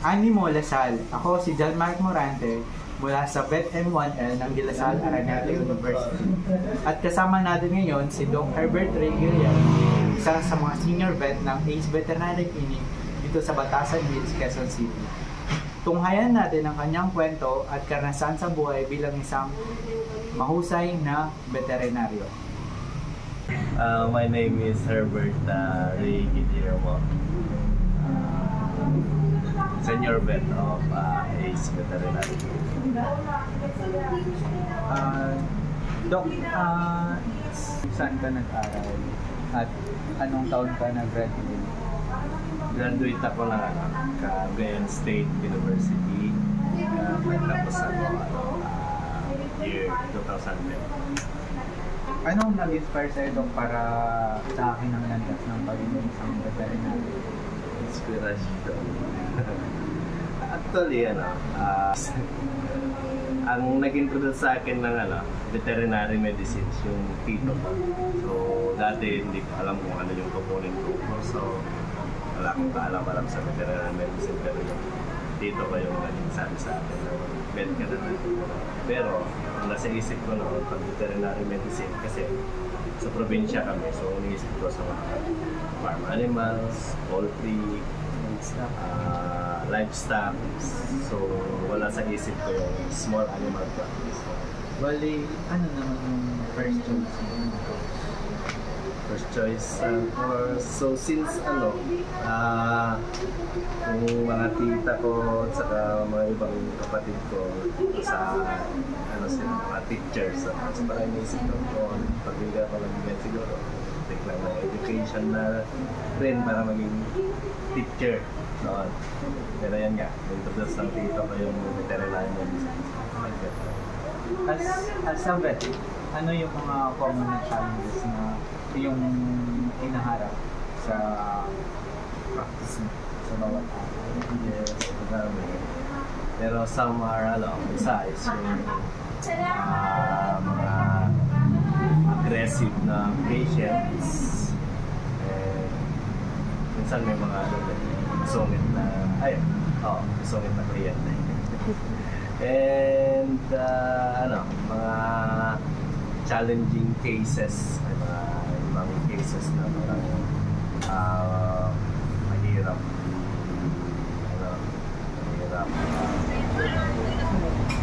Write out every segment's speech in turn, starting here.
Animo Lasal. Ako si John Mark Morante mula sa Vet M1L ng De La Salle Araneta University. At kasama natin ngayon si Dr. Herbert Ray Gillian, isa sa mga senior vet ng ACE Veterinary Clinic dito sa Batasan Hills, Quezon City. Tunghayan natin ang kanyang kwento at karanasan sa buhay bilang isang mahusay na veterinaryo. My name is Herbert Ray Guillermo, senior vet of ACE Veterinary. Doc, saan ka nag-aral at anong taon ka nag-graduate? Graduate ako ng Cagayan State University. Tapos ako year 2010. Anong nag-inspire sa'yo, Doc, para sa akin ang landas ng pagiging isang veterinary? Inspiration. Actually, ang nag-introduce sa akin ng veterinary medicine yung tito ko. So, dati hindi ko alam kung ano yung component ko. So, wala akong kaalam-alam sa veterinary medicine. Pero yung tito ko yung nagsabi sa akin na vet ka na natin. Pero, ang nasa isip ko noon pag veterinary medicine kasi sa probinsya kami. So, iniisip ko sa mga farm animals, poultry, livestock. So, wala sa isip ko yung small animal practice. Bali, ano naman yung first choice mo? First choice, so since yung mga tita ko at saka mga ibang kapatid ko sa sila, mga teachers. So parang inisip ko, pag hindi ako nag-get siguro, take lang ng education na rin para maging teacher noon. Pero yan nga, introduce ng tito ko yung veterinary medicine. As a vet, ano yung mga common na challenges na yung hinaharap sa practice mo sa bawat araw? Yes, marami. Pero some are, isa is yung mga aggressive na patients. Minsan may mga sungit na, sungit na kliyente. And mga challenging cases, may mga ibang cases na parang mahirap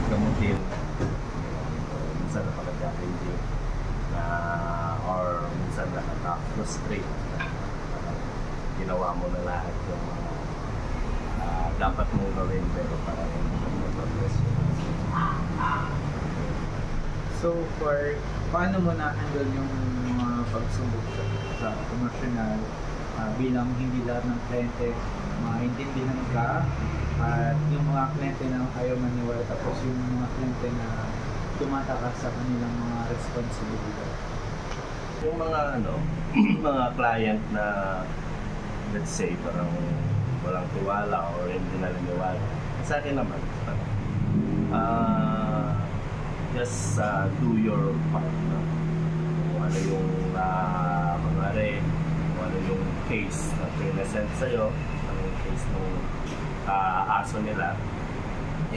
gamutin. Minsan napaka-challenging or minsan nakaka-frustrate ginawa mo na lahat yung dapat mong gawin pero parang hindi progress. So paano mo na-handle yung mga pagsubok sa komersyonal bilang hindi lahat ng kliyente maintindihan ka at yung mga kliyente na ayaw maniwala tapos yung mga kliyente na tumatakas sa kanilang mga responsibilidad? Yung mga mga client na let's say parang walang tiwala or hindi naniniwala. Sa akin naman, just do your part. Kung ano yung mangyari, kung ano yung case na present sa'yo, ano yung case ng aso nila,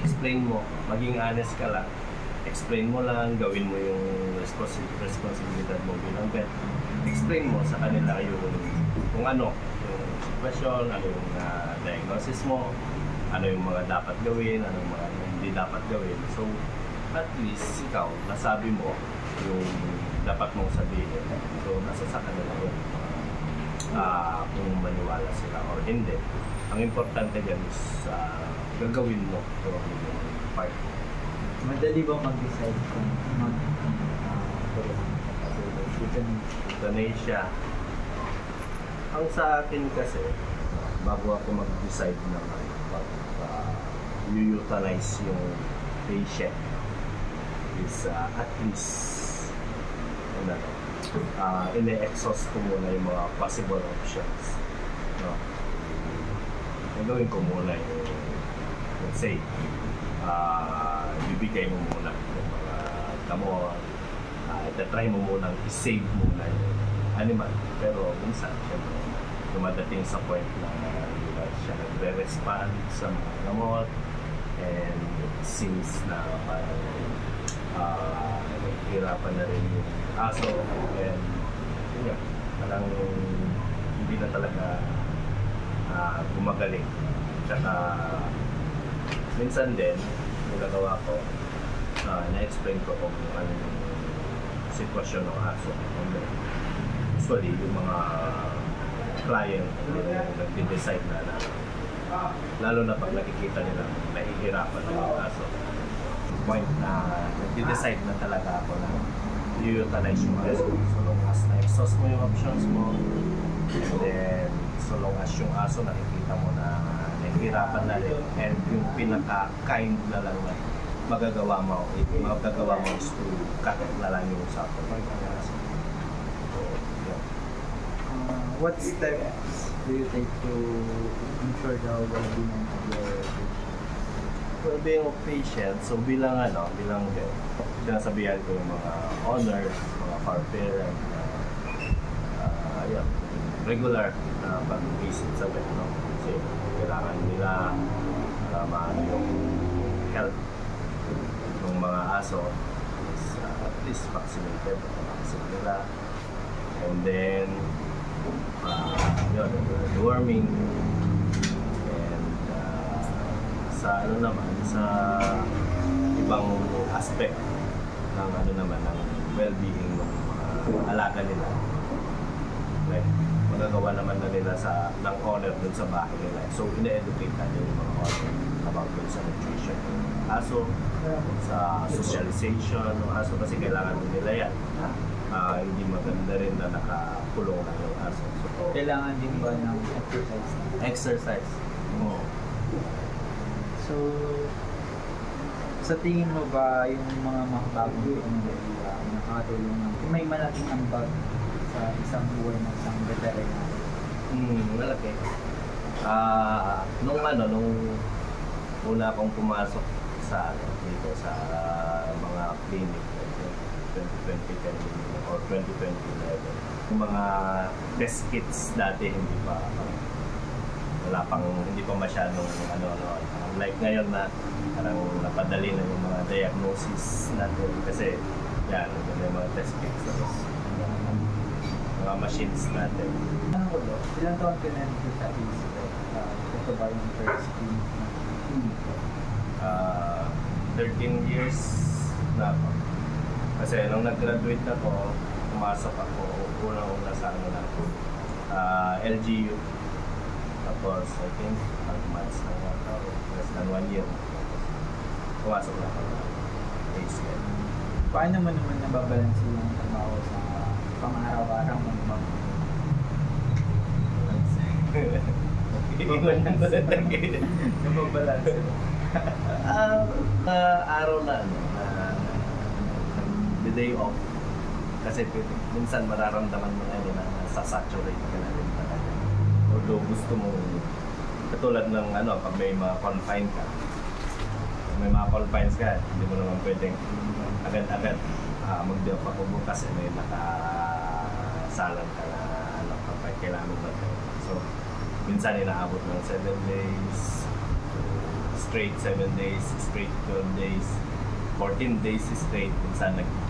explain mo, maging honest ka lang. Explain mo lang, gawin mo yung responsibilidad mo bilang vet. Explain mo sa kanila yung kung ano yung question, ano yung diagnosis mo, ano yung mga dapat gawin, ano yung mga hindi dapat gawin. So, at least ikaw, nasabi mo yung dapat mong sabihin. So, nasa sa kanila yun. Kung maniwala sila or hindi. Ang importante dyan is gagawin mo yung part. Madali ba mag-decide kung euthanasia? Ang sa akin kasi, bago ako mag-decide na euthanize yung patient is at least ine-exhaust ko muna yung mga possible options. Gagawin ko muna yung, let's say, bibigay mo muna yung mga gamot, try mo muna i-save muna yung animal. Pero minsan, syempre, dumadating sa point na hindi na siya nagre-respond sa mga gamot, and it seems na parang hirapan na rin yung aso, and yun, parang hindi na talaga gumagaling. Tsaka minsan din nagagawa ko, na-explain ko kung ano yung sitwasyon ng aso. Usually yung mga client yung nag-decide na lalo na pag nakikita nila nahihirapan ng aso, point na nag-decide na talaga ako na i-utilize yung aso. So long as na-exhaust mo yung options mo, and then so long as yung aso nakikita mo na nahihirapan na rin, and yung pinaka-kind na lang na magagawa mo is to cut na lang yung usapan ng aso. So, yeah. What steps do you take to ensure the well-being of your patient? Well-being of patient, so bilang sinasabihan ko yung mga owners, mga farm parent, regular na pag-visit sa vet, no? Kasi kailangan nila maano yung health ng mga aso is at least vaccinated, vaccine nila, and then deworming, and sa sa ibang aspect ng ng well-being ng mga alaga nila, like magagawa naman na nila ng owner dun sa bahay nila. So ina-educate natin yung mga owner about dun sa nutrition ng aso, sa socialization ng aso, kasi kailangan nila yan. Hindi maganda rin na nakakulong lang yung aso. So, kailangan din ba ng exercise? Exercise. Oo. So, sa tingin mo ba yung mga makabagong teknolohiya nakatulong may malaking ambag sa isang buhay ng isang veterinary? Malaki. Nung una akong pumasok dito sa mga clinic 2020 or 2011, yung mga test kits dati hindi pa masyadong like ngayon na parang napadali na yung mga diagnosis natin, kasi yan yung mga test kits, tapos mga machines natin. Ilang taon ka na nito sa isip? Ito ba yung first clinic na? 13 years na ako. Kasi nung nag-graduate na ako, pumasok ako unang-una sa LGU. Tapos I think 5 months na ako, less than 1 year. Pumasok na ako na ACL. Paano mo naman nababalansi yung trabaho sa pang-araw-araw mo? Nababalansi mo? Araw na the day off, kasi minsan mararamdaman mo na sasaturate ka na rin talaga. Although gusto mo, katulad ng pag may mga confines ka, hindi mo naman pwedeng agad-agad mag-day off ako bukas, may nakasalan ka na kailangan mo ba. So minsan inaabot ng 7 days straight, 7 days straight, 12 days, 14 days straight, minsan nag-duty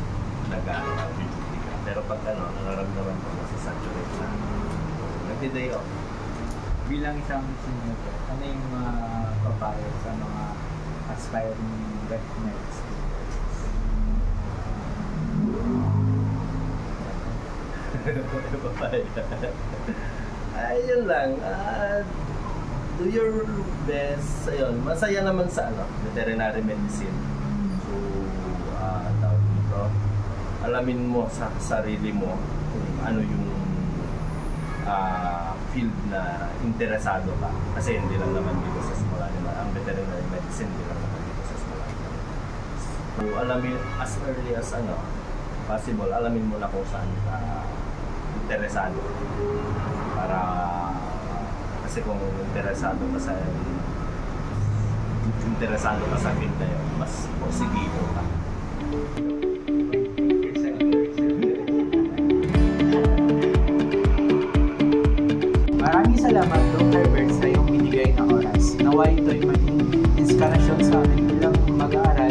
ka. Pero pag nararamdaman ko na saturate na, nag-day off. Bilang isang senior, ano yung papayo sa mga aspiring veterinary students? Ayun lang, do your best. Ayun, masaya naman sa veterinary medicine. So, tawag dito, alamin mo sa sarili mo kung ano yung field na interesado ka. Kasi hindi lang naman dito sa small animal. Ang veterinary medicine hindi lang naman dito sa small animal. So, alamin as early as possible, alamin mo na kung saan ka interesado. Para kasi kung interesado ka sa field na yun, mas posigido ka. maging inspirasyon sa amin bilang mag-aaral